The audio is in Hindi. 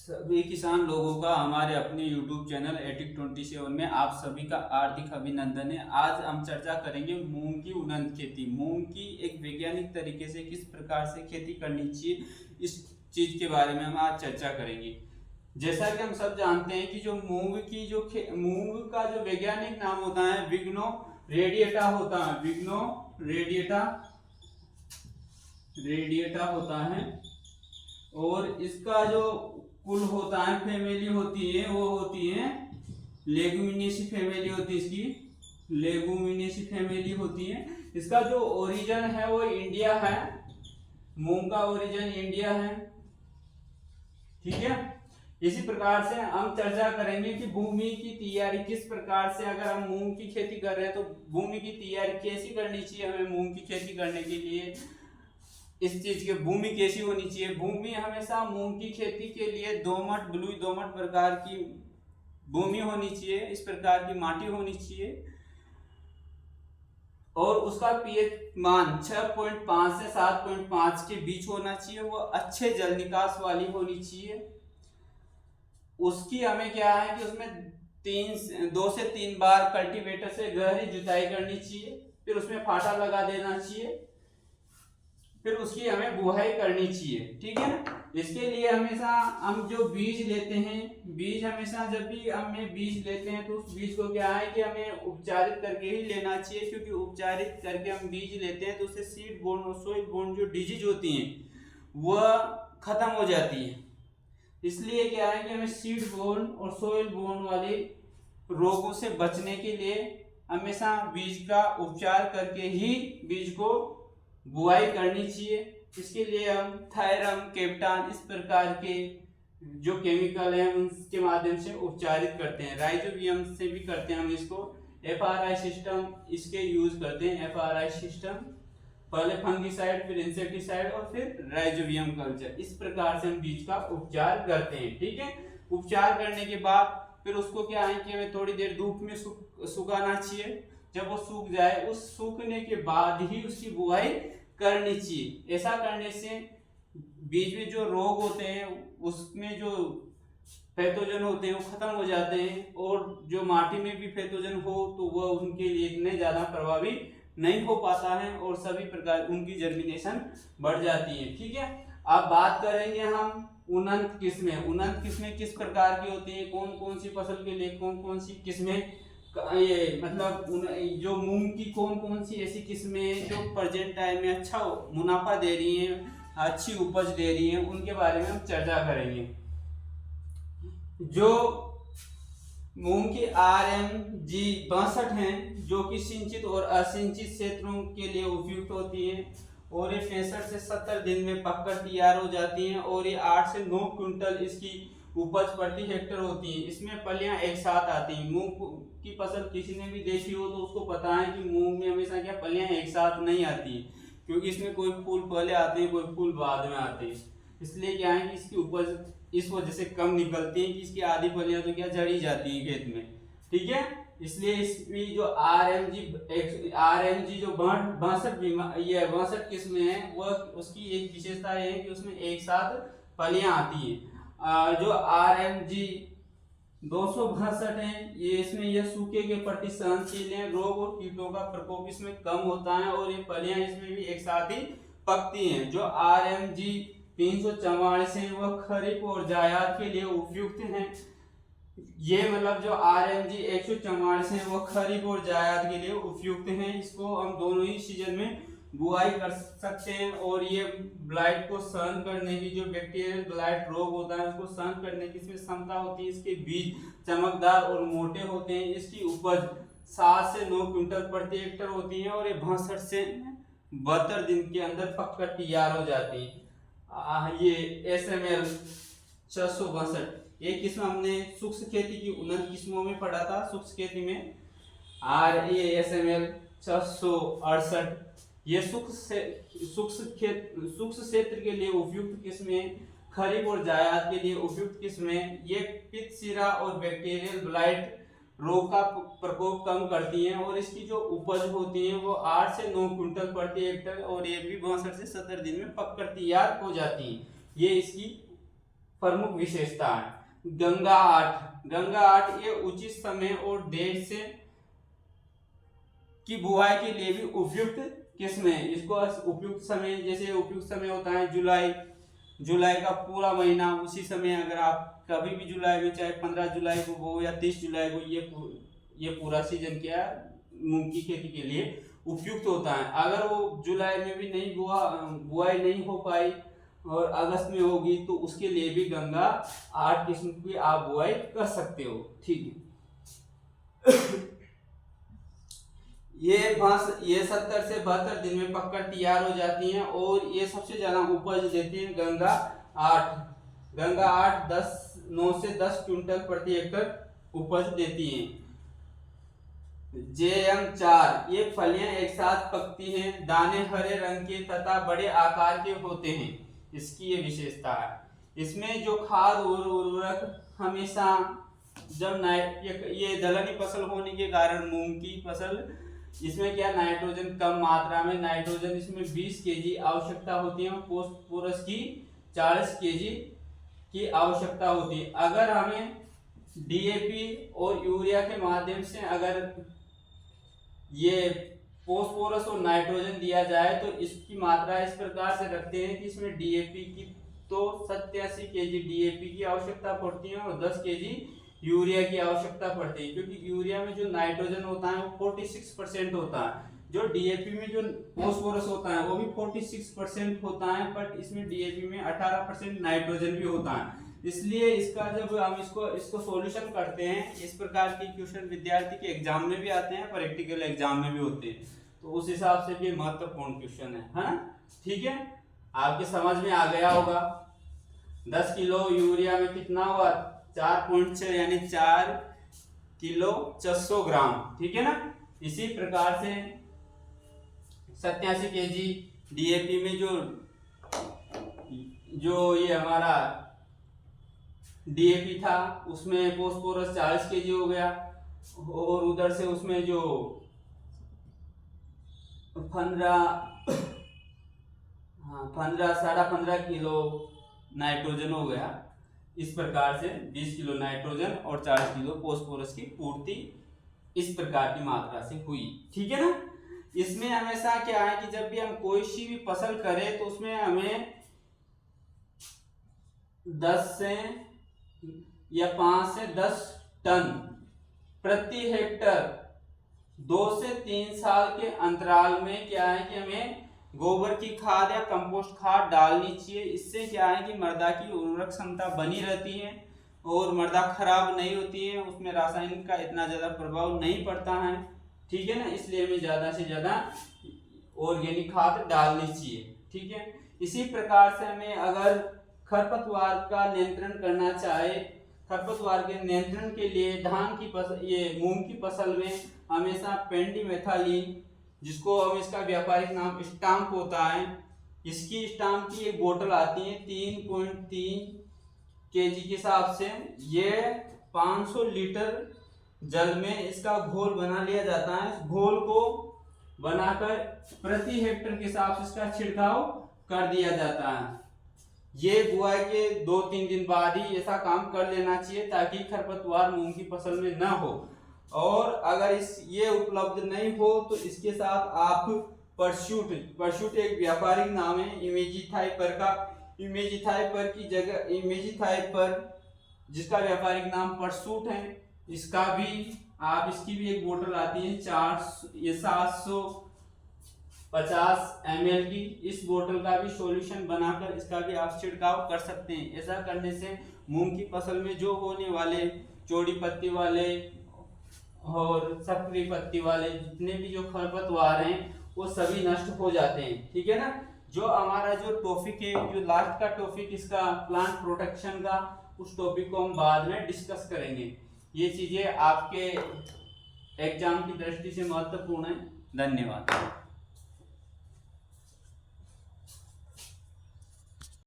सभी किसान लोगों का हमारे अपने YouTube चैनल एटिक 27 में आप सभी का हार्दिक अभिनंदन है। आज हम चर्चा करेंगे मूंग की उन्नत खेती। मूंग की एक वैज्ञानिक तरीके से किस प्रकार से खेती करनी चाहिए, इस चीज के बारे में हम आज चर्चा करेंगे। जैसा कि हम सब जानते हैं कि जो मूंग की मूंग का जो वैज्ञानिक नाम होता है विग्नो रेडिएटा होता है। विग्नो रेडिएटा रेडिएटा होता है और इसका जो कुल होता है, फैमिली होती है, वो होती है लेगुमिनेसी फैमिली होती है। इसकी लेगुमिनेसी फैमिली होती है। इसका जो ओरिजिन है वो इंडिया है। मूंग का ओरिजिन इंडिया है, ठीक है। इसी प्रकार से हम चर्चा करेंगे कि भूमि की तैयारी किस प्रकार से, अगर हम मूंग की खेती कर रहे हैं तो भूमि की तैयारी कैसी करनी चाहिए हमें मूंग की खेती करने के लिए। इस चीज की भूमि कैसी होनी चाहिए। भूमि हमेशा मूंग की खेती के लिए दोमट, बलुई दोमट प्रकार की भूमि होनी चाहिए। इस प्रकार की माटी होनी चाहिए और उसका पीएच मान 6.5 से 7.5 के बीच होना चाहिए। वो अच्छे जल निकास वाली होनी चाहिए। उसकी हमें क्या है कि उसमें 2 से 3 बार कल्टीवेटर से गहरी जुताई करनी चाहिए, फिर उसमें फाटा लगा देना चाहिए, फिर उसकी हमें बुआई करनी चाहिए, ठीक है ना। इसके लिए हमेशा हम जो बीज लेते हैं, बीज हमेशा जब भी हमें बीज लेते हैं तो उस बीज को क्या है कि हमें उपचारित करके ही लेना चाहिए, क्योंकि उपचारित करके हम बीज लेते हैं तो उससे सीड बोर्न और सोइल बोर्न जो डिजीज होती हैं वह खत्म हो जाती है। इसलिए क्या है कि हमें सीड बोर्न और सोइल बोर्न वाले रोगों से बचने के लिए हमेशा बीज का उपचार करके ही बीज को बुआई करनी चाहिए। इसके लिए हम थायरम, कैप्टान इस प्रकार के जो केमिकल हैं उनके माध्यम से उपचारित करते हैं। राइजोबियम से भी करते हैं हम इसको। एफआरआई सिस्टम इसके यूज करते हैं। एफआरआई सिस्टम पहले फंगिसाइड, फिर इंसेक्टिसाइड और फिर राइजोबियम कल्चर, इस प्रकार से हम बीज का उपचार करते हैं, ठीक है। उपचार करने के बाद फिर उसको क्या है कि हमें थोड़ी देर धूप में सुखाना चाहिए। जब वो सूख जाए, उस सूखने के बाद ही उसकी बुआई करनी चाहिए। ऐसा करने से बीज में जो रोग होते हैं, उसमें जो पैथोजन होते हैं वो खत्म हो जाते हैं, और जो माटी में भी पैथोजन हो तो वह उनके लिए इतने ज्यादा प्रभावी नहीं हो पाता है और सभी प्रकार उनकी जर्मिनेशन बढ़ जाती है, ठीक है। अब बात करेंगे हम उन्नत किस्में। उन्नत किस्में किस प्रकार की होती है, कौन कौन सी फसल के लिए कौन कौन सी किस्में, ये मतलब जो मूंग की कौन कौन सी ऐसी किस्में जो प्रेजेंट टाइम में अच्छा मुनाफा दे रही हैं, अच्छी उपज दे रही हैं, उनके बारे में हम चर्चा करेंगे। जो मूंग की RMG 62 हैं, जो कि सिंचित और असिंचित क्षेत्रों के लिए उपयुक्त होती हैं, और ये 65 से 70 दिन में पककर तैयार हो जाती हैं, और ये 8 से 9 क्विंटल इसकी उपज प्रति हेक्टर होती है। इसमें फलियां एक साथ आती हैं। मूंग की फसल किसी ने भी देखी हो तो उसको पता है कि मूंग में हमेशा क्या फलियां एक साथ नहीं आती, क्योंकि इसमें कोई फूल पहले आते हैं, कोई फूल बाद में आते हैं। इसलिए क्या है कि इसकी उपज इस वजह से कम निकलती है कि इसकी आधी फलियां तो क्या जड़ी जाती है खेत में, ठीक है। इसलिए इसकी जो RMG जो 62 किस्में हैं, वह उसकी एक विशेषता है कि उसमें एक साथ फलियां आती हैं। जो RMG 262 है, ये इसमें यह सूखे के प्रति सहनशील है। रोग और कीटों का प्रकोप इसमें कम होता है और ये फलियां इसमें भी एक साथ ही पकती हैं। जो RMG 344 है वह खरीफ और जायद के लिए उपयुक्त हैं। ये मतलब जो RMG 144 है वह खरीफ और जायद के लिए उपयुक्त हैं। इसको हम दोनों ही सीजन में बुआई कर सकते हैं, और ये ब्लाइट को सहन करने की, जो बैक्टीरियल ब्लाइट रोग होता है उसको सहन करने की इसमें क्षमता होती है। इसके बीज चमकदार और मोटे होते हैं। इसकी उपज 7 से 9 क्विंटल प्रति हेक्टर होती है, और ये 62 से 72 दिन के अंदर पककर तैयार हो जाती है। ये SML 662 ये किस्म हमने सूक्ष्म खेती की उन्नत किस्मों में पढ़ा था, सूक्ष्म खेती में। और ये SML 668 ये सूक्ष्म क्षेत्र के लिए उपयुक्त किस्में, खरीफ और जायद के लिए उपयुक्त किस्में। ये पित्त सिरा और बैक्टीरियल ब्लाइट रोग का प्रकोप कम करती हैं, और इसकी जो उपज होती है वो 8 से 9 क्विंटल प्रति हेक्टर, और ये भी 62 से 70 दिन में पककर तैयार हो जाती है। ये इसकी प्रमुख विशेषता है। गंगा 8 ये उचित समय और डेट से की बुआई के लिए भी उपयुक्त किस्म है। इसको उपयुक्त समय, जैसे उपयुक्त समय होता है जुलाई का पूरा महीना, उसी समय अगर आप कभी भी जुलाई में, चाहे 15 जुलाई को बो या 30 जुलाई को, ये पूरा सीजन क्या है मूंग की खेती के लिए उपयुक्त होता है। अगर वो जुलाई में भी नहीं बुआई नहीं हो पाई और अगस्त में होगी तो उसके लिए भी गंगा 8 किस्म की आप बुआई कर सकते हो। ठीक है। ये 70 से 72 दिन में पककर तैयार हो जाती हैं और ये सबसे ज्यादा उपज देती है गंगा 8 9 से 10 क्विंटल प्रति एकड़ उपज देती हैं। JM 4 ये फलियां एक साथ पकती हैं, दाने हरे रंग के तथा बड़े आकार के होते हैं, इसकी ये विशेषता है। इसमें जो खाद और उर्वरक हमेशा जब ये दलहनी फसल होने के कारण मूंग की फसल, इसमें क्या नाइट्रोजन कम मात्रा में, नाइट्रोजन इसमें 20 केजी आवश्यकता होती है, फास्फोरस की 40 केजी की आवश्यकता होती है। अगर हमें DAP और यूरिया के माध्यम से अगर ये फास्फोरस और नाइट्रोजन दिया जाए तो इसकी मात्रा इस प्रकार से रखते हैं कि इसमें DAP की तो 87 केजी DAP की आवश्यकता पड़ती है और 10 केजी यूरिया की आवश्यकता पड़ती है, क्योंकि यूरिया में जो नाइट्रोजन होता है वो 46% होता है, जो DAP में जो फास्फोरस होता है वो भी 46% होता है, बट इसमें DAP में 18% नाइट्रोजन भी होता है। इसलिए इसका जब हम इसको सॉल्यूशन करते हैं, इस प्रकार के क्वेश्चन विद्यार्थी के एग्जाम में भी आते हैं, प्रैक्टिकल एग्जाम में भी होते हैं, तो उस हिसाब से भी महत्वपूर्ण क्वेश्चन है ना। ठीक है, आपके समझ में आ गया होगा। 10 किलो यूरिया में कितना हुआ, 4.6 यानी 4 किलो 600 ग्राम। ठीक है ना। इसी प्रकार से 87 केजी DAP में जो ये हमारा DAP था उसमें फास्फोरस 40 केजी हो गया, और उधर से उसमें जो 15.5 किलो नाइट्रोजन हो गया। इस प्रकार से 20 किलो नाइट्रोजन और 40 किलो फास्फोरस की पूर्ति इस प्रकार की मात्रा से हुई। ठीक है ना। इसमें हमेशा क्या है कि जब भी हम कोई सी भी फसल करें तो उसमें हमें 5 से 10 टन प्रति हेक्टर 2 से 3 साल के अंतराल में क्या है कि हमें गोबर की खाद या कंपोस्ट खाद डालनी चाहिए। इससे क्या है कि मृदा की उर्वरक क्षमता बनी रहती है और मृदा खराब नहीं होती है, उसमें रासायनिक का इतना ज़्यादा प्रभाव नहीं पड़ता है। ठीक है ना। इसलिए हमें ज़्यादा से ज़्यादा ऑर्गेनिक खाद डालनी चाहिए। ठीक है। इसी प्रकार से हमें अगर खरपतवार का नियंत्रण करना चाहे, खरपतवार के नियंत्रण के लिए धान की फसल, ये मूंग की फसल में हमेशा पेंडिमेथालिन, जिसको हम इसका व्यापारिक नाम स्टाम्प होता है, इसकी स्टाम्प की एक बोतल आती है 3.3 केजी के हिसाब से, ये 500 लीटर जल में इसका घोल बना लिया जाता है। इस घोल को बनाकर प्रति हेक्टर के हिसाब से इसका छिड़काव कर दिया जाता है। ये बुआई के 2-3 दिन बाद ही ऐसा काम कर लेना चाहिए ताकि खरपतवार मूंग की फसल में ना हो। और अगर ये उपलब्ध नहीं हो तो इसके साथ आप परसूट एक व्यापारिक नाम है इमेजिथाइपर का, इमेजिथाइपर की जगह इमेजिथाइपर, जिसका व्यापारिक नाम परसूट है, इसका भी आप इसकी भी एक बोतल आती है 750 ml की, इस बोतल का भी सॉल्यूशन बनाकर इसका भी आप छिड़काव कर सकते हैं। ऐसा करने से मूंग की फसल में जो होने वाले चौड़ी पत्ती वाले और सक्रिय पत्ती वाले जितने भी जो खरपतवार हैं वो सभी नष्ट हो जाते हैं। ठीक है ना। जो हमारा जो टॉपिक है, जो लास्ट का टॉपिक इसका प्लांट प्रोटेक्शन का, उस टॉपिक को हम बाद में डिस्कस करेंगे। ये चीजें आपके एग्जाम की दृष्टि से महत्वपूर्ण है। धन्यवाद।